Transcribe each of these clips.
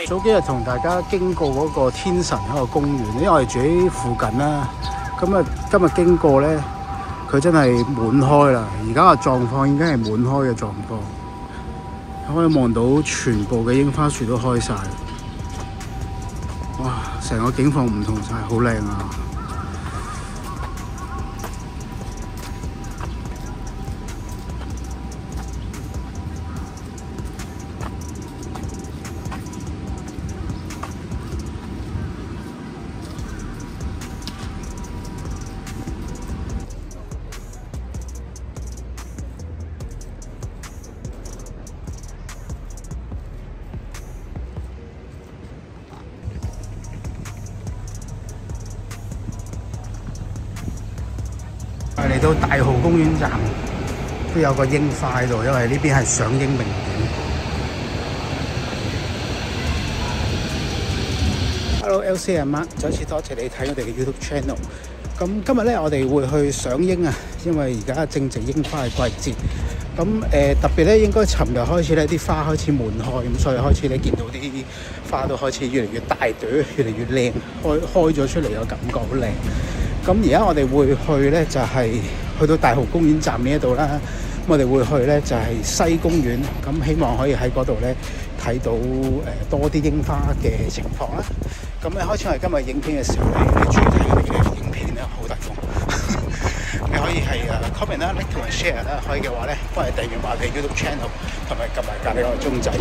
早幾日同大家經過嗰個天神一個公園，因為我哋住喺附近啦。咁啊，今日經過咧，佢真係滿開啦。而家嘅狀況已經係滿開嘅狀況，可以望到全部嘅櫻花樹都開晒。哇！成個景況唔同晒，好靚啊！嚟到大蠔公園站都有個櫻花喺度，因為呢邊係賞櫻名點。Hello LC 阿媽，再一次多謝你睇我哋嘅 YouTube channel。咁今日咧，我哋會去賞櫻啊，因為而家正值櫻花嘅季節。咁特別咧，應該尋日開始咧，啲花開始滿開，咁所以開始你見到啲花都開始越嚟越大朵，越嚟越靚，開咗出嚟嘅感覺好靚。咁而家我哋會去咧，就係去到大蠔公園站呢一度啦。咁我哋會去咧，就係西公園。咁希望可以喺嗰度咧睇到多啲櫻花嘅情況啦。咁咧開始我哋今日影片嘅時候咧，你注意睇我哋嘅影片咧，好大風。你可以係comment 啦、like 同埋 share 啦，可以嘅話咧，幫我哋訂閱埋我哋 YouTube channel， 同埋撳埋隔離個鐘仔。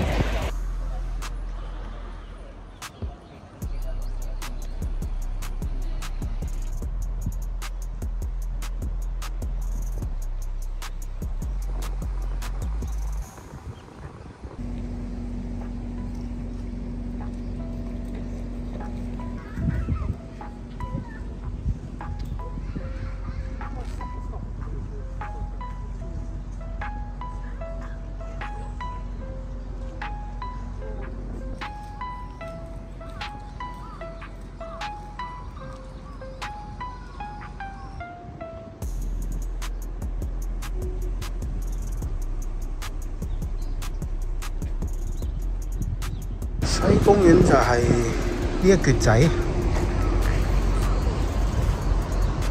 西公園就係呢一橛仔，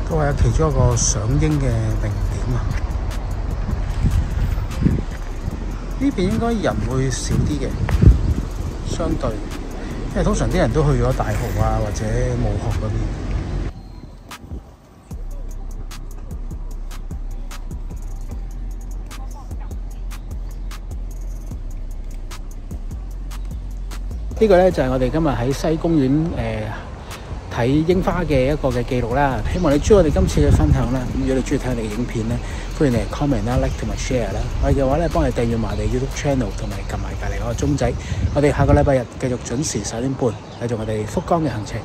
都係其中一個賞櫻嘅名點啊！呢邊應該人會少啲嘅，相對，因為通常啲人都去咗大蠔啊或者武學嗰邊。呢個咧就係我哋今日喺西公園睇櫻花嘅一個嘅記錄啦。希望你中意我哋今次嘅分享啦。咁如果你中意睇我哋嘅影片咧，歡迎你 comment 啦、like 同埋 share 啦。可以嘅話咧，幫你訂閱埋我哋 YouTube channel 同埋撳埋隔離嗰個鐘仔。我哋下個禮拜日繼續準時11點半繼續我哋福岡嘅行程。